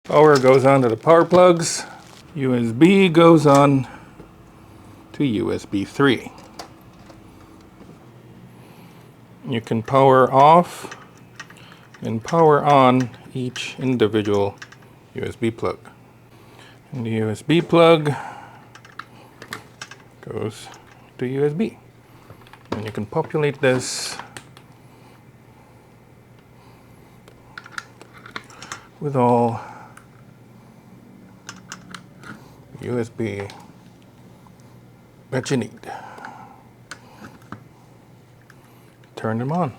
Power goes on to the power plugs. USB goes on to USB 3. You can power off and power on each individual USB plug. And the USB plug goes to USB. And you can populate this with all USB that you need. Turn them on.